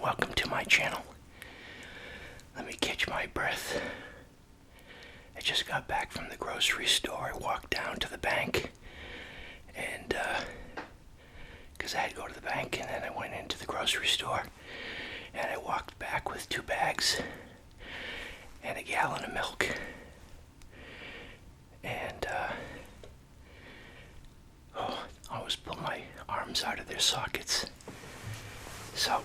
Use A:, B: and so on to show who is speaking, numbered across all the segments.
A: welcome to my channel. Let me catch my breath. I just got back from the grocery store. I walked down to the bank and because I had to go to the bank, and then I went into the grocery store and I walked back with 2 bags and a gallon of milk. And I almost pulled my arms out of their sockets. So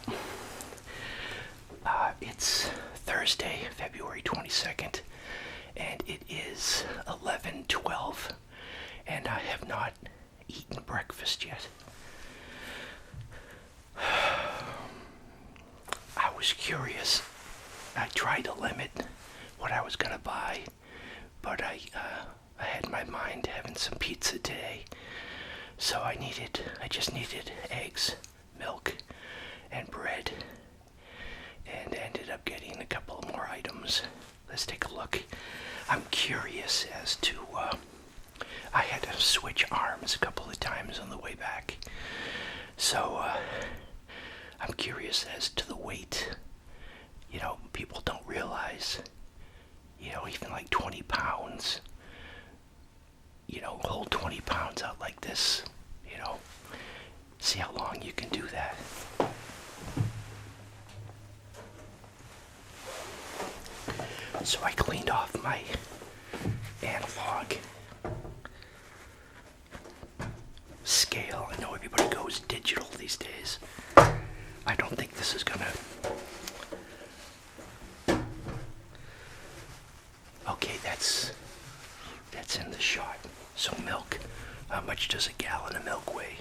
A: it's Thursday, February 22nd, and it is 11:12, and I have not eaten breakfast yet. I was curious. I tried to limit what I was gonna buy, but I had in my mind having some pizza today, so I just needed eggs, milk, and bread, and ended up getting a couple more items. Let's take a look. I'm curious as to, I had to switch arms a couple of times on the way back, so I'm curious as to the weight. You know, people don't realize, even like 20 pounds, hold 20 pounds out like this, see how long you can do that. So I cleaned off my analog scale. I know everybody goes digital these days. I don't think this is gonna... Okay, that's in the shot. So milk, how much does a gallon of milk weigh?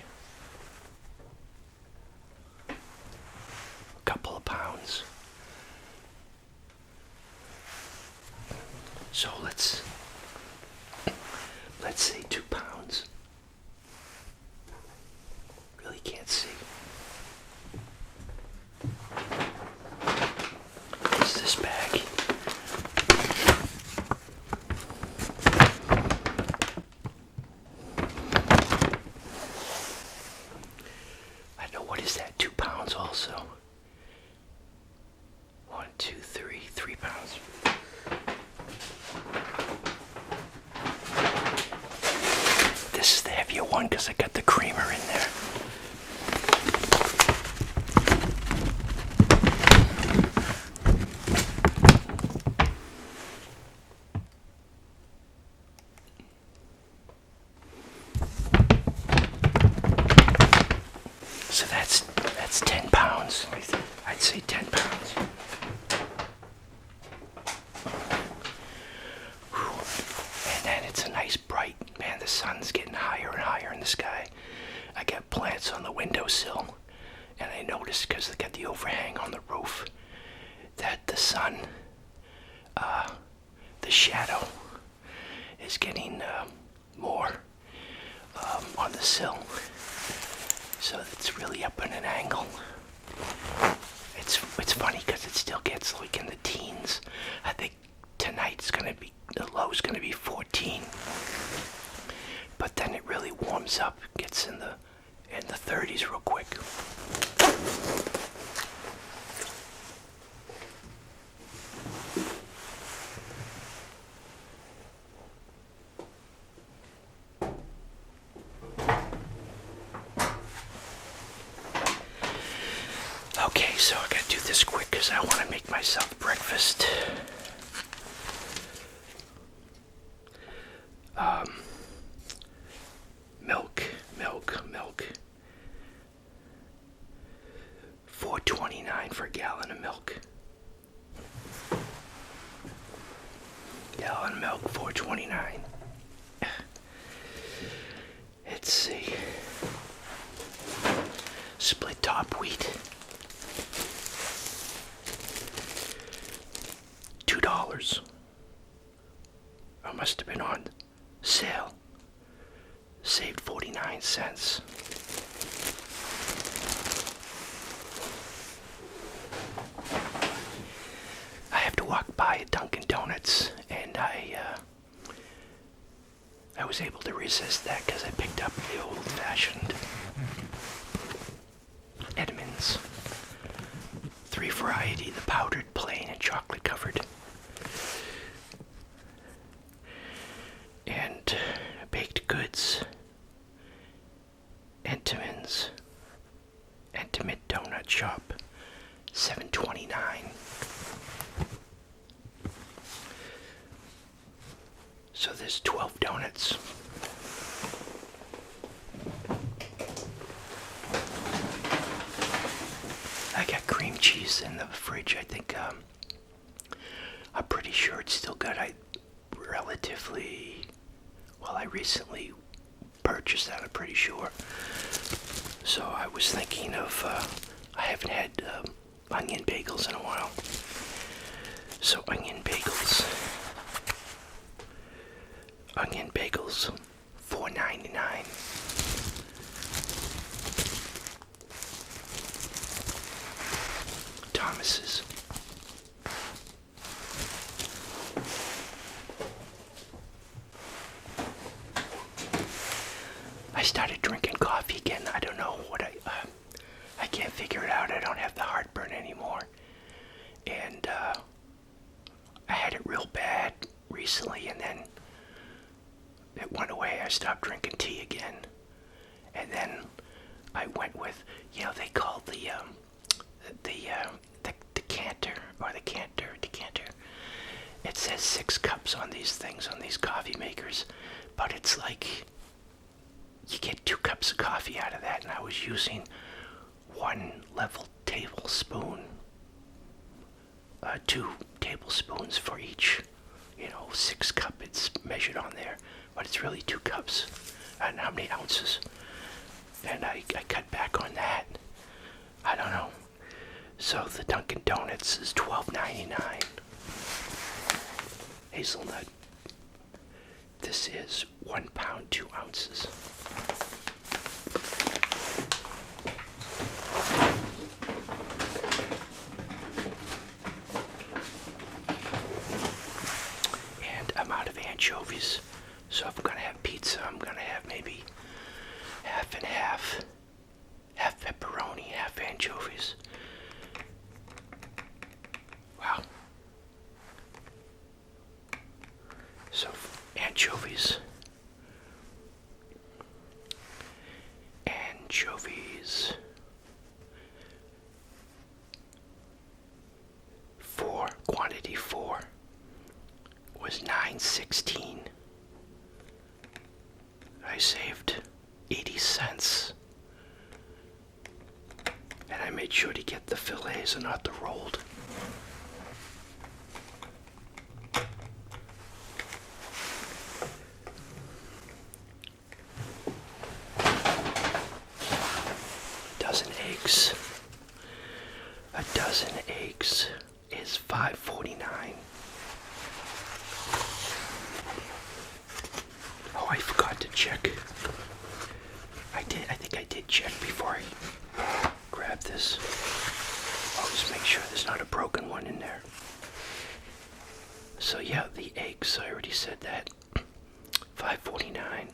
A: A couple of pounds. So let's say 2 pounds. Really can't see. What's this bag? I know, what is that? 2 pounds also. 1, 2, 3, 3 pounds. This is the heavier one because I got the creamer in there. So that's 10 pounds. I'd say 10 pounds. And then it's a nice bright, man, the sun's getting higher and higher in the sky. I got plants on the windowsill, and I noticed, because I got the overhang on the roof, that the sun, the shadow is getting more on the sill. So it's really up in an angle. It's funny because it still gets like in the teens. I think tonight's the low's gonna be 14. But then it really warms up, gets in the 30s real quick. Okay, so I gotta do this quick because I want to make myself breakfast. Milk. $4.29 for a gallon of milk. Gallon of milk, $4.29. Let's see. Split top wheat. $2. I must have been on sale. Saved 49 cents. I have to walk by a Dunkin' Donuts, and I was able to resist that because I picked up the old-fashioned Edmonds Dunkin's Intimate Donut Shop, $7.29. So there's 12 donuts. I got cream cheese in the fridge. I think I'm pretty sure it's still good. I recently purchased that, I'm pretty sure. So I was thinking of, I haven't had onion bagels in a while. So onion bagels, $4.99. Thomas's. I started drinking coffee again. I don't know what I can't figure it out. I don't have the heartburn anymore. And I had it real bad recently, and then it went away. I stopped drinking tea again. And then I went with, they call the decanter. It says 6 cups on these things, on these coffee makers, but it's like you get 2 cups of coffee out of that, and I was using 1 level tablespoon, 2 tablespoons for each, 6 cup. It's measured on there, but it's really 2 cups. And how many ounces? And I cut back on that. I don't know. So the Dunkin' Donuts is $12.99. Hazelnut. This is 1 pound, 2 ounces. And I'm out of anchovies. So if I'm gonna have pizza, I'm gonna have maybe half and half. Half pepperoni, half anchovies. Wow. So, anchovies. Quantity 4 was $9.16. I saved 80 cents. And I made sure to get the fillets and not the rolled. A dozen eggs is $5.49. Oh, I forgot to check. I think I did check before I grabbed this. I'll just make sure there's not a broken one in there. So yeah, the eggs, I already said that. $5.49.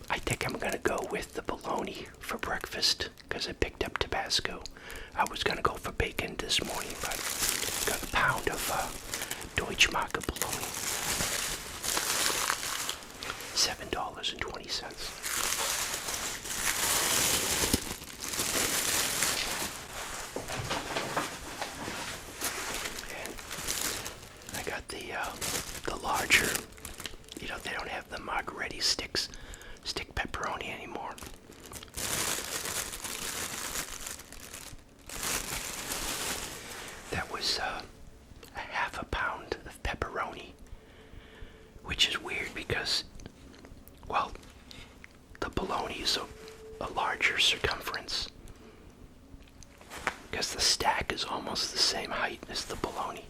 A: I think I'm gonna go with the bologna for breakfast because I picked up Tabasco. I was gonna go for bacon this morning, but got a pound of Deutschmarke bologna. $7.20. And I got the larger. They don't have the Margheriti stick pepperoni anymore. That was a half a pound of pepperoni, which is weird because, well, the bologna is a larger circumference because the stack is almost the same height as the bologna.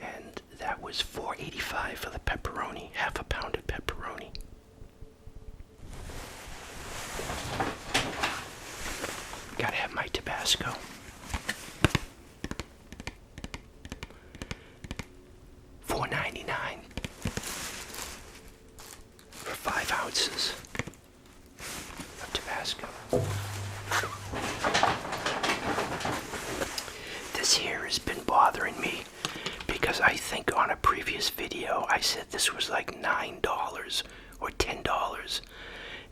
A: And that was $4.85 for the pepperoni, half a pound of pepperoni. Gotta have my Tabasco. $4.99 for 5 ounces of Tabasco. This here has been bothering me because I think on a previous previous video, I said this was like $9 or $10,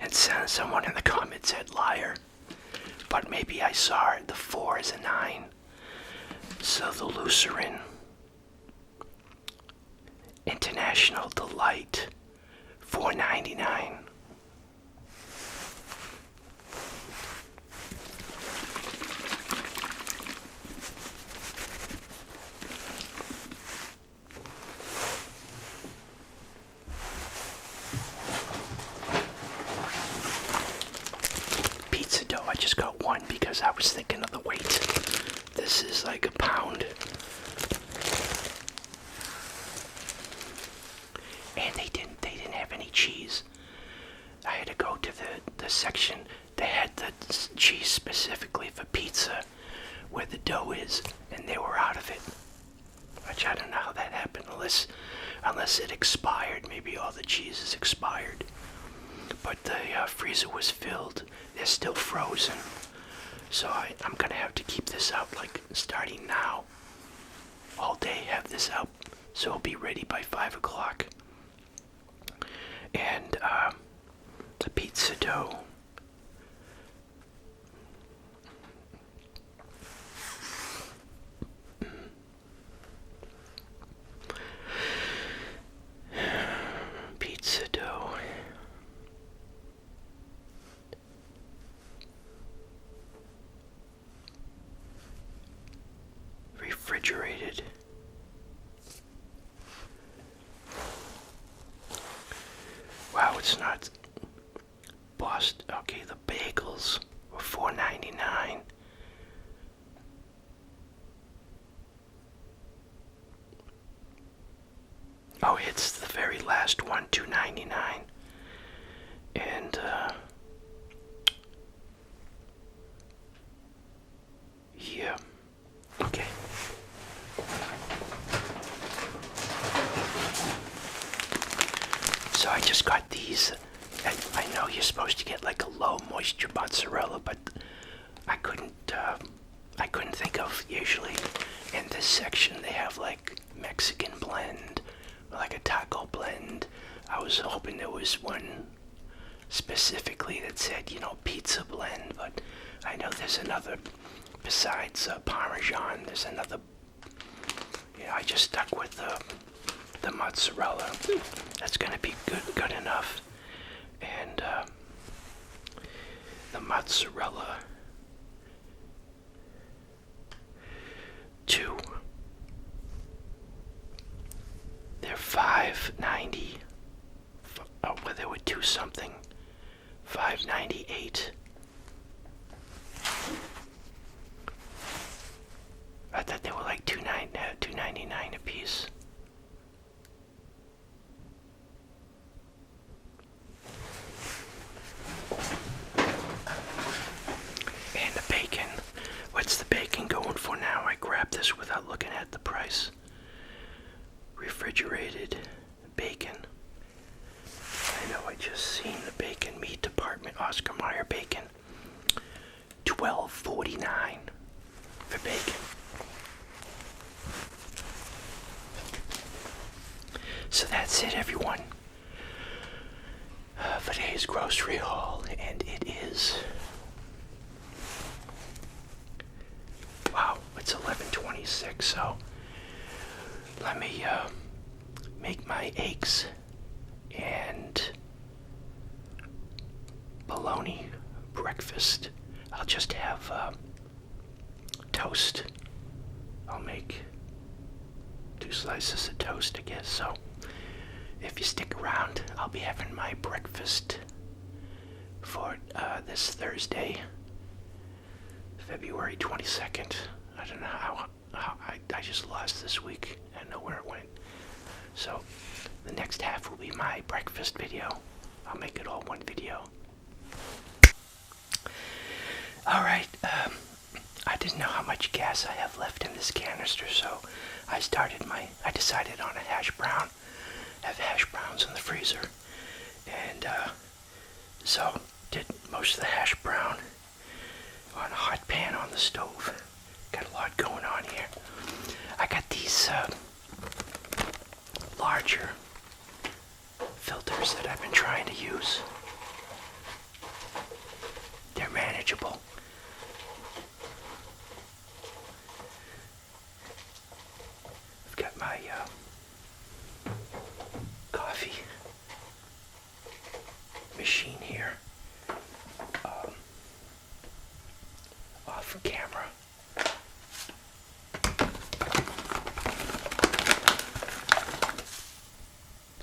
A: and someone in the comments said liar. But maybe I saw it, the 4 is a 9. So the Lucerne International Delight, $4.99. Pizza dough, I just got one because I was thinking of the weight. This is like a pound. And they didn't have any cheese. I had to go to the section that had the cheese specifically for pizza where the dough is, and they were out of it. Which I don't know how that happened, unless it expired. Maybe all the cheese is expired. But the freezer was filled. They're still frozen. So I'm gonna have to keep this out like starting now. All day have this out, so it'll be ready by 5 o'clock. And the pizza dough. Pizza dough. Refrigerated. Wow, it's not Boston. Okay, the bagels were $4.99. Oh, it's the very last one, $2.99. And yeah. Okay. So I just got these. I know you're supposed to get like a low moisture mozzarella, but I couldn't think of, usually in this section they have like Mexican blend, or like a taco blend. I was hoping there was one specifically that said, pizza blend, but I know there's another, besides Parmesan, there's another. I just stuck with the mozzarella. That's gonna be good enough. And the mozzarella, 2. They're $5.90. Oh, well, they were 2 something. $5.98. I thought they were like $2.99 a piece. And the bacon. What's the bacon going for now? I grabbed this without looking at the price. Refrigerated bacon. I know I just seen the bacon meat department. Oscar Mayer bacon. $12.49 for bacon. So that's it, everyone, for today's grocery haul, and it is, wow, it's 11:26. So let me make my eggs and bologna breakfast. I'll just have toast. I'll make 2 slices of toast, I guess. So if you stick around, I'll be having my breakfast for this Thursday, February 22nd. I don't know how I just lost this week. I don't know where it went. So the next half will be my breakfast video. I'll make it all one video. Alright, I didn't know how much gas I have left in this canister, so I decided on a hash brown. I have hash browns in the freezer, and so did most of the hash brown on a hot pan on the stove. Got a lot going on here. I got these temperature filters that I've been trying to use. They're manageable. I've got my coffee machine here, off camera.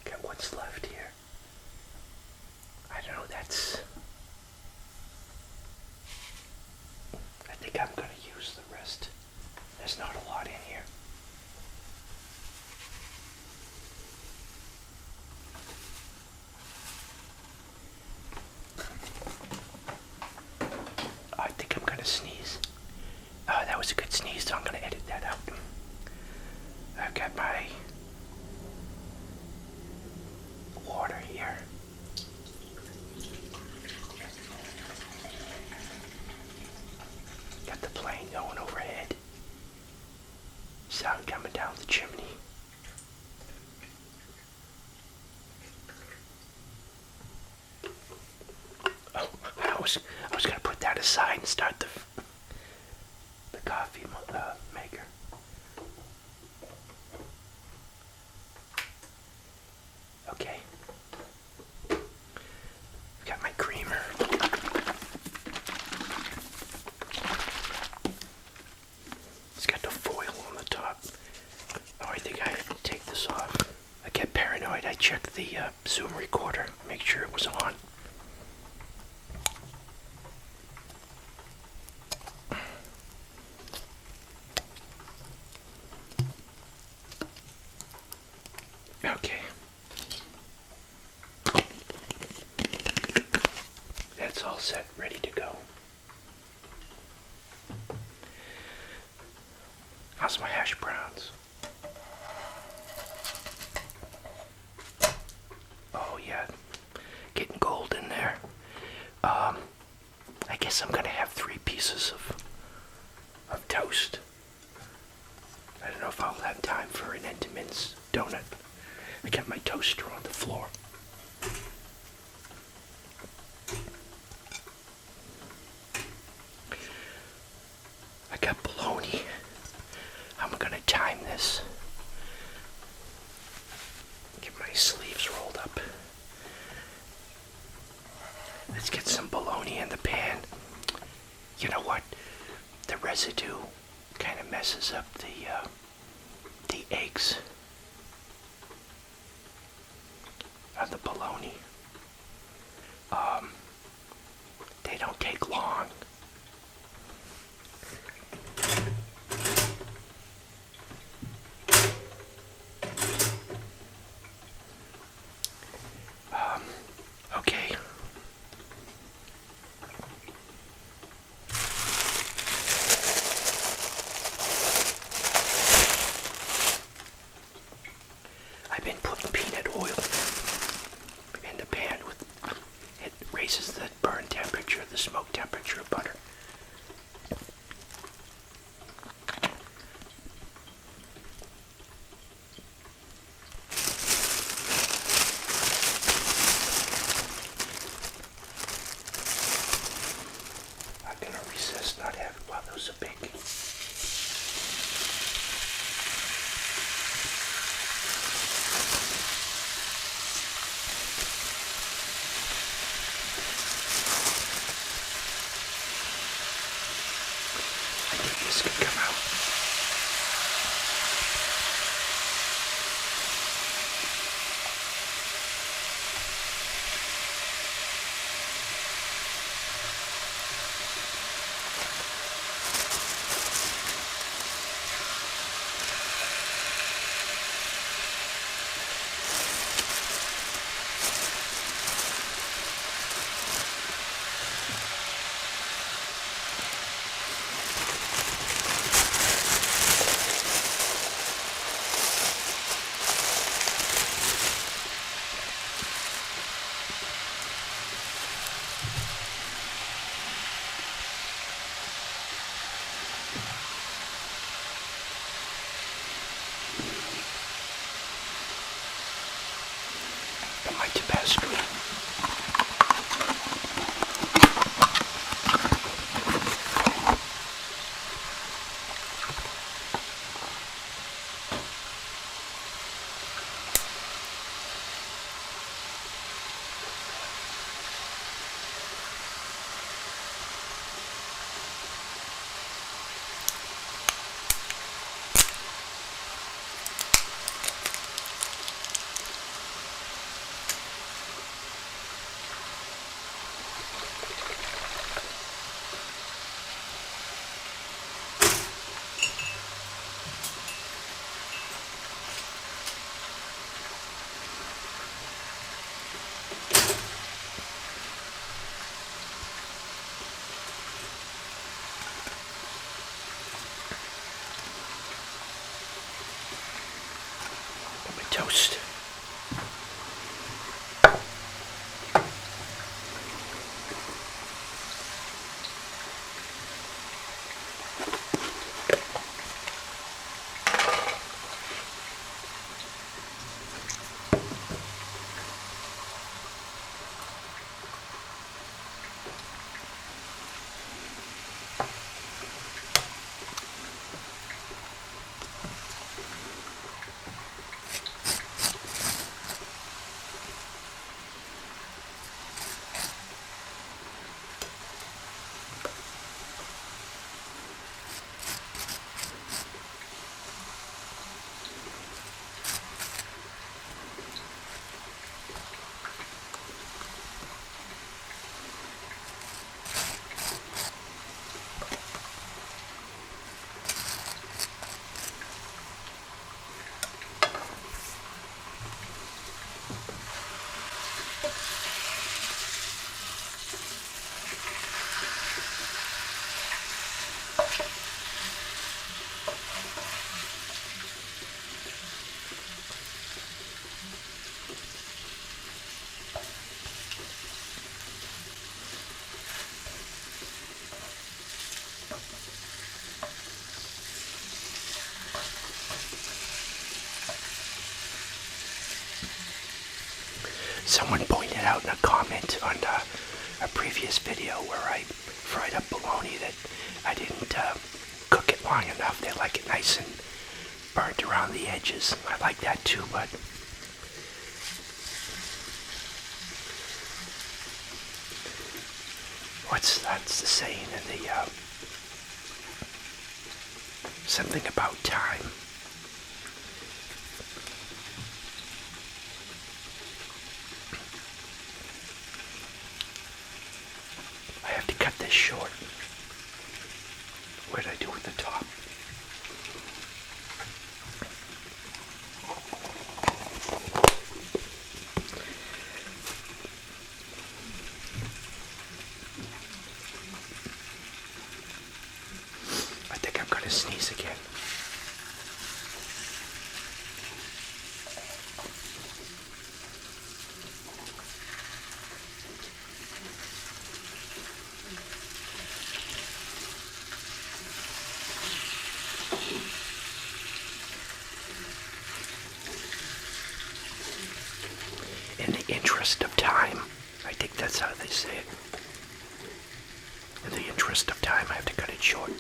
A: Got what's left here. I don't know, I think I'm gonna use the rest. There's not a lot in here. I think I'm gonna sneeze. That was a good sneeze, so I'm gonna edit that out. I've got my water here. Got the plane going overhead. Sound coming down the chimney. Oh, I was gonna put that aside and start the coffee maker. Okay. Got my creamer. It's got the foil on the top. Oh, I think I have to take this off. I get paranoid. I check the Zoom recorder, make sure it was on. Okay. That's all set, ready to go. How's my hash browns? Oh yeah, getting gold in there. I guess I'm gonna have 3 pieces of toast. I don't know if I'll have time for an Entenmann's donut. I got my toaster on the floor. I got bologna. I'm gonna time this. Get my sleeves rolled up. Let's get some bologna in the pan. You know what? The residue kind of messes up the eggs on the bologna. They don't take long. Okay. I've been putting peanut oil in the and my Tabasco. Toast. Someone pointed out in a comment on a previous video where I fried up bologna that I didn't cook it long enough. They like it nice and burnt around the edges. I like that too, but that's the saying in the something about time. I have to cut this short. What did I do with the top? I think I'm gonna sneeze again. In the interest of time, I think that's how they say it. In the interest of time, I have to cut it short.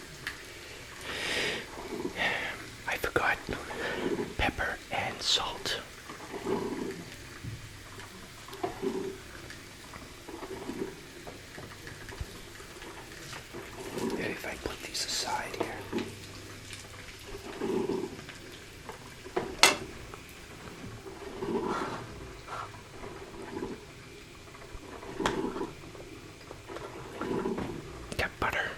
A: I forgot pepper and salt. And if I put these aside here. Got butter.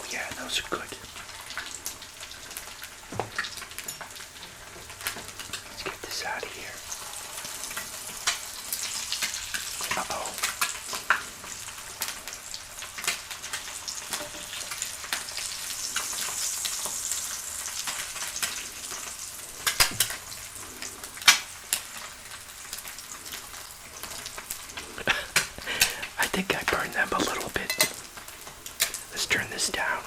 A: Oh yeah, those are good. Let's get this out of here. Uh-oh. I think I burned them a little bit. Let's turn this down.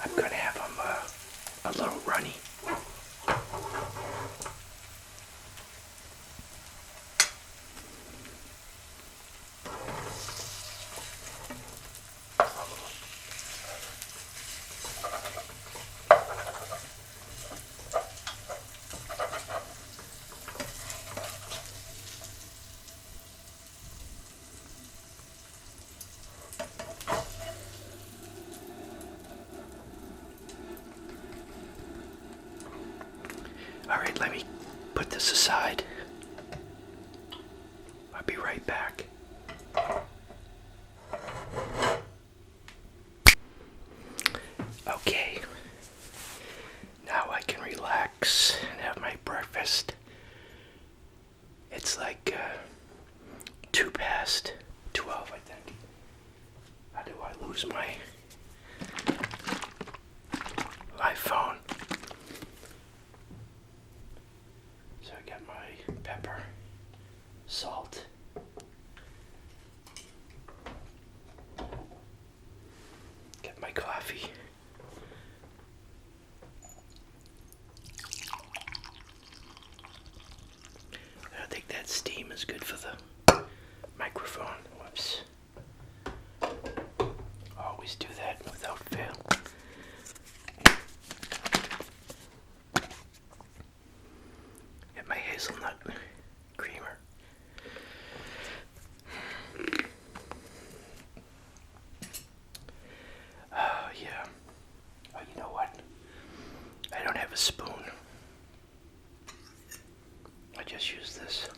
A: I'm gonna have them a little runny. Alright, let me put this aside. I'll be right back. Okay, now I can relax and have my breakfast. It's like 12:02, I think. How do I lose my phone? So I got my pepper, salt, get my coffee. I think that steam is good for the microphone. Whoops. Always do that without fail. Get my hazelnut creamer. Oh, yeah. Oh, you know what? I don't have a spoon. I just use this.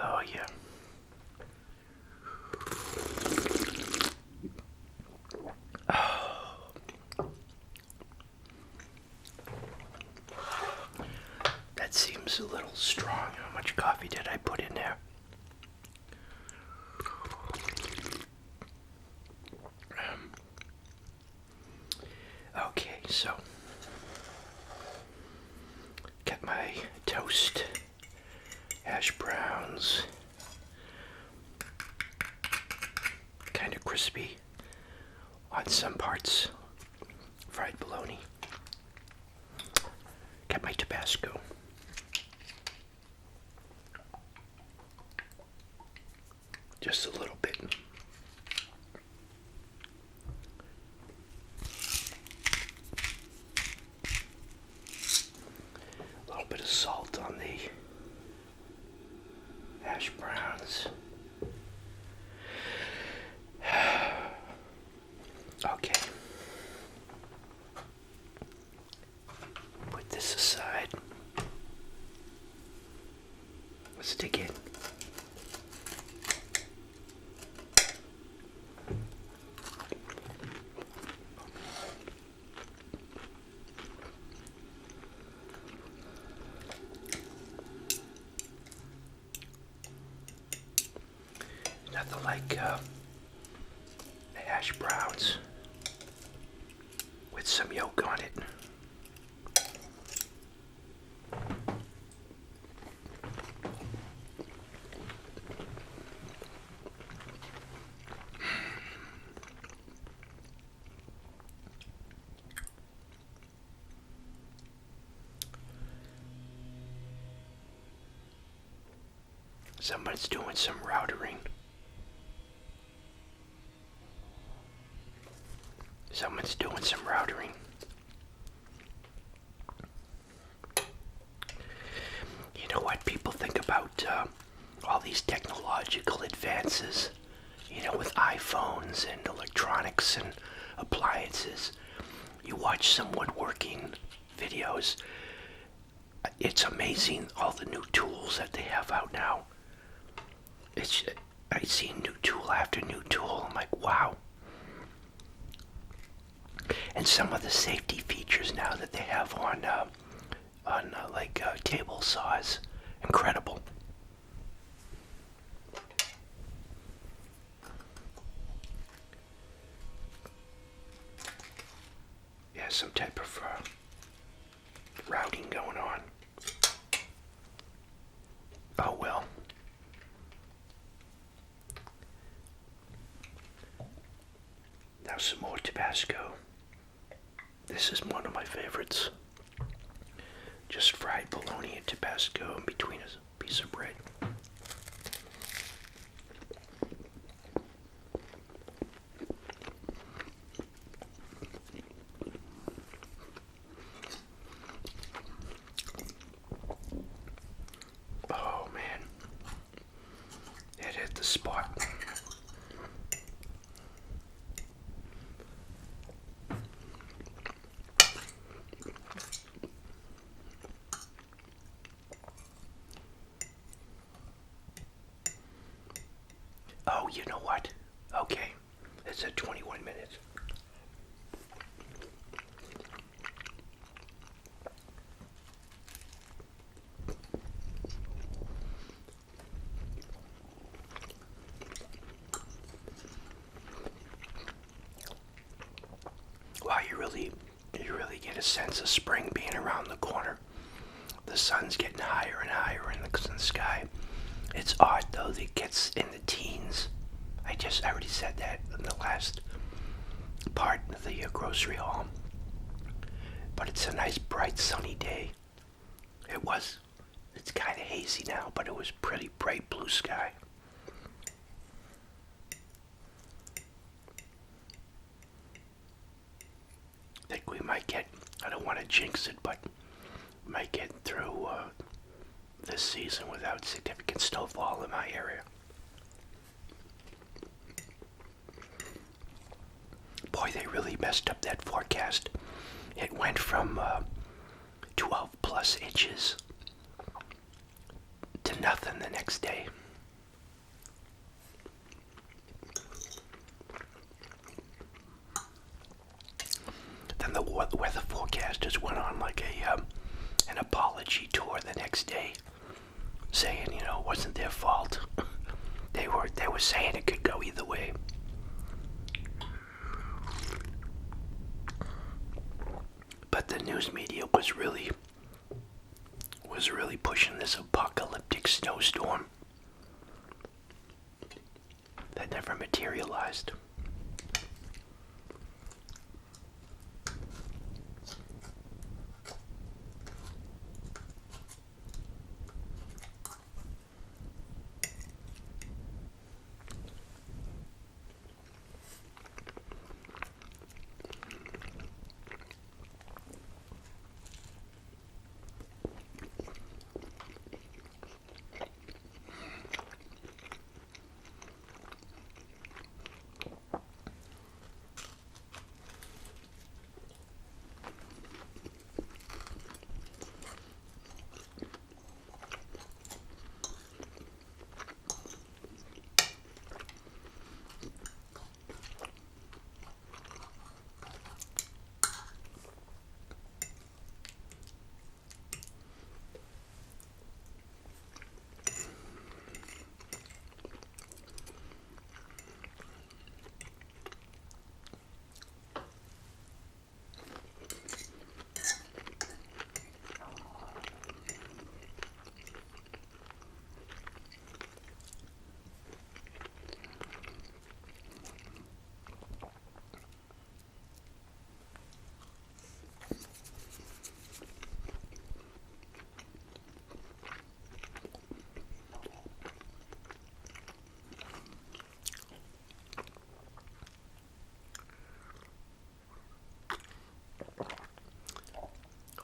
A: Oh, yeah. That seems a little strong. How much coffee did I put in there? Okay, so got my toast, hash browns, kind of crispy on some parts, fried bologna. Got my Tabasco. Just a little bit. A little bit of salt on the hash browns. Okay. Put this aside. Let's dig in. Nothing like hash browns with some yolk on it. Someone's doing some routering. Someone's doing some routering. know what people think about all these technological advances, with iPhones and electronics and appliances. You watch some woodworking videos, it's amazing all the new tools that they have out now. I see new tool after new tool. I'm like, wow. And some of the safety features now that they have on table saws, incredible. Yeah, some type of routing going on. Oh well. Now some more Tabasco. This is one of my favorites. Just fried bologna and Tabasco in between a piece of bread. Oh man, it hit the spot. Oh, you know what? Okay, it's at 21 minutes. Wow, you really get a sense of spring being around the corner. The sun's getting higher and higher in the sky. It's odd though that it gets in the teens. I already said that in the last part of the grocery haul. But it's a nice bright sunny day. It's kind of hazy now, but it was pretty bright blue sky. I think we might get, I don't want to jinx it, but we might get through this season without significant snowfall in my area. Boy, they really messed up that forecast. It went from 12 plus inches to nothing the next day. Then the weather forecasters went on like an apology tour the next day, saying, it wasn't their fault. They were saying it could go either way. But the news media was really pushing this apocalyptic snowstorm that never materialized.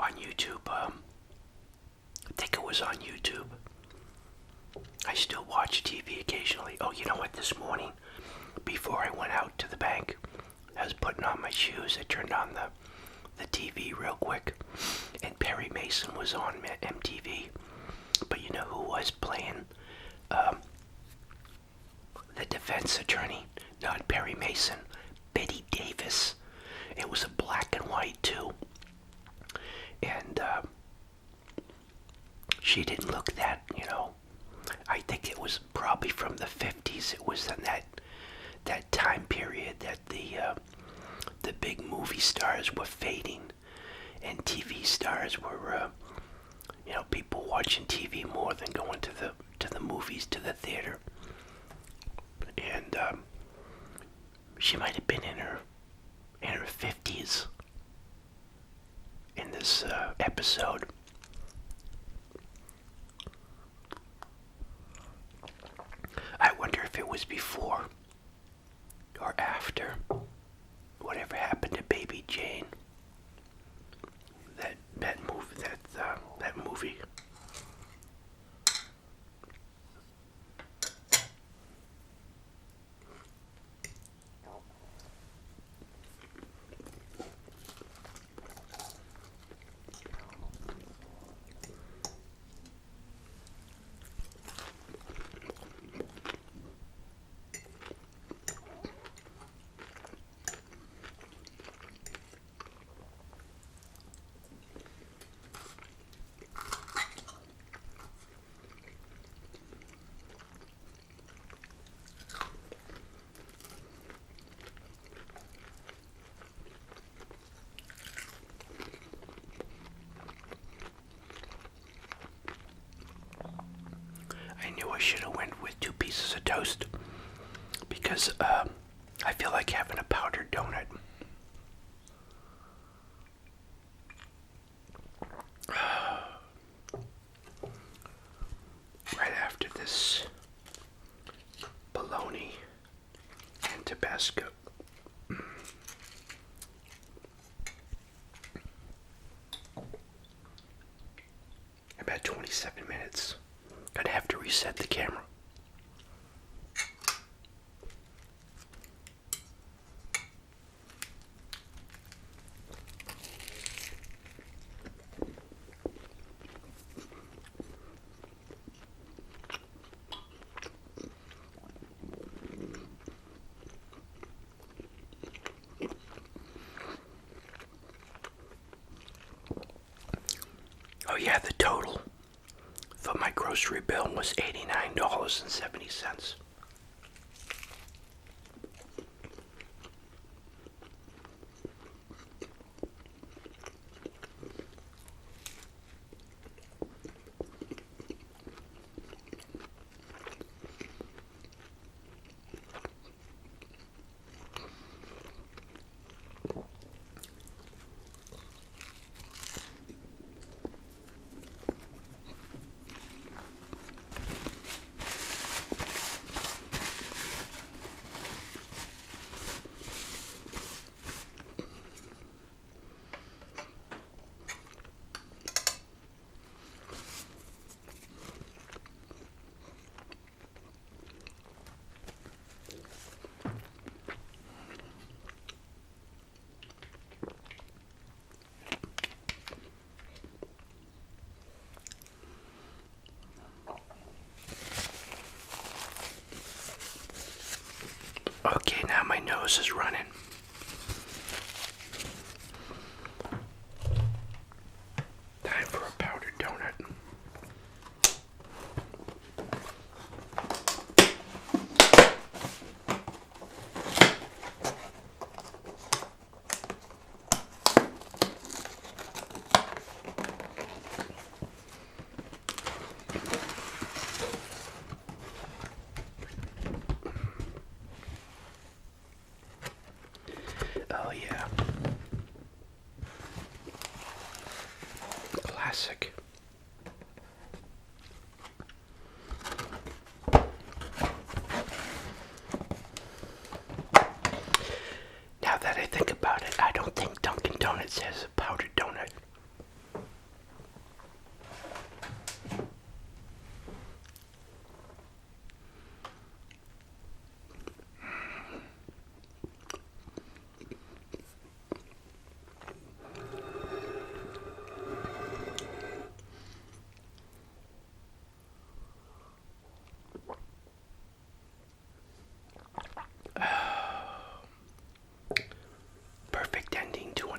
A: On YouTube, I think it was on YouTube. I still watch TV occasionally. Oh, you know what? This morning, before I went out to the bank, I was putting on my shoes. I turned on the TV real quick, and Perry Mason was on MTV. But you know who was playing the defense attorney? Not Perry Mason, Betty Davis. It was a black and white too, and she didn't look that, I think it was probably from the 50s. It was in that time period that the big movie stars were fading, and TV stars were, people watching TV more than going to the movies, to the theater. And she might have been in her 50s in this episode. I wonder if it was before or after whatever happened to Baby Jane. That movie. I knew I should have went with 2 pieces of toast because I feel like having a powdered donut. Right after this bologna and Tabasco. About 27 minutes. I'd have to reset the camera. Oh yeah, the total for my grocery bill was $89.70. Okay, now my nose is running. Time for a powdered donut. Oh yeah. Classic. Now that I think about it, I don't think Dunkin' Donuts has a powdered donut.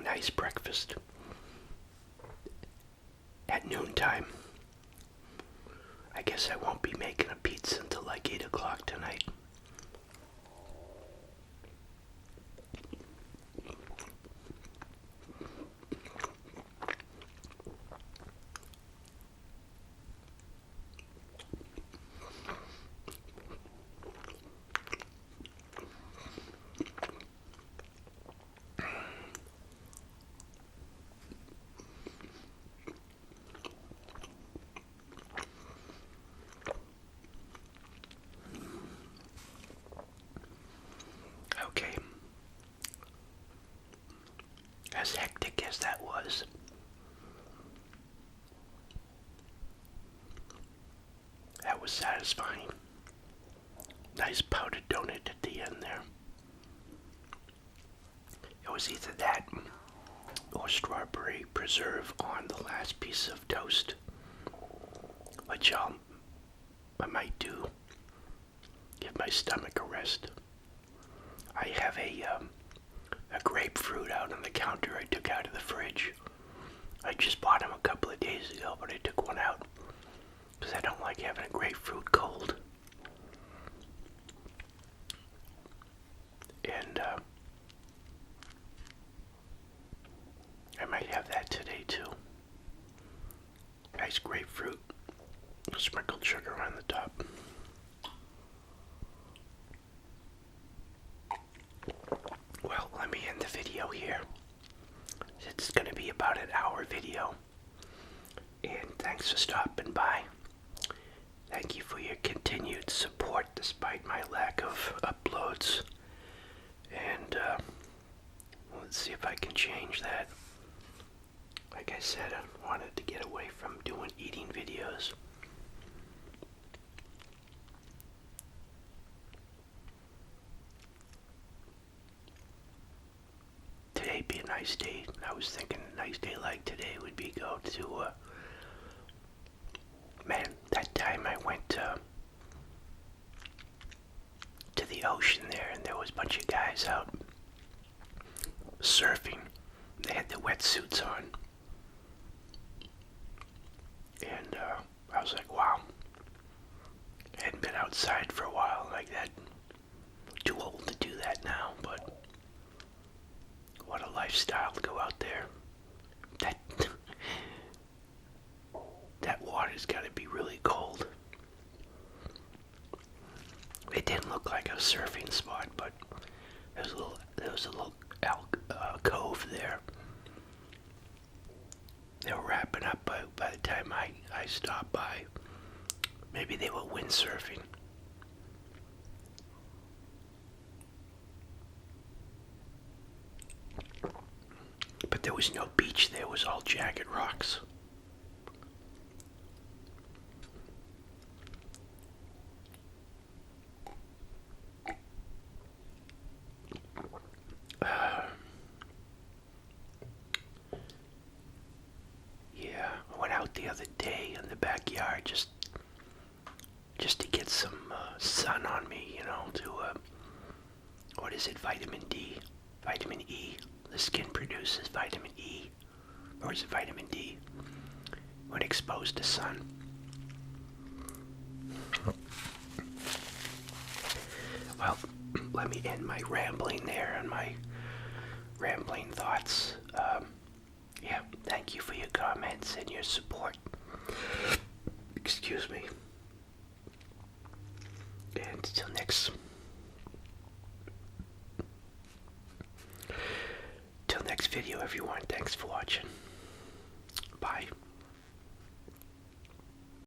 A: nice breakfast at noontime. I guess I won't be making a pizza until like 8 o'clock tonight. Okay. As hectic as that was, that was satisfying. Nice powdered donut at the end there. It was either that or strawberry preserve on the last piece of toast, which I might do. Give my stomach a rest. I have a grapefruit out on the counter I took out of the fridge. I just bought them a couple of days ago, but I took one out because I don't like having a grapefruit cold. And I might have that today too. Nice grapefruit, sprinkled sugar on the top. Well, let me end the video here. It's going to be about an hour video. And thanks for stopping by. Thank you for your continued support despite my lack of uploads. And let's see if I can change that. Like I said, I wanted to get away from doing eating videos. Today be a nice day. I was thinking a nice day like today would be go to, man, that time I went to the ocean there, and there was a bunch of guys out surfing. They had their wetsuits on. And I was like, wow. I hadn't been outside for a while like that. Too old to do that now, but what a lifestyle to go out there. That water's gotta be really cold. It didn't look like a surfing spot, but there was a little cove there. They were wrapping up by the time I stopped by. Maybe they were windsurfing. But there was no beach there, it was all jagged rocks. Yeah, I went out the other day in the backyard just to get some sun on me, you know, to, what is it, vitamin D, vitamin E. The skin produces vitamin E, or is it vitamin D, when exposed to sun. Well, let me end my rambling there and my rambling thoughts. Yeah, thank you for your comments and your support. Excuse me. And until next video, everyone. Thanks for watching. Bye.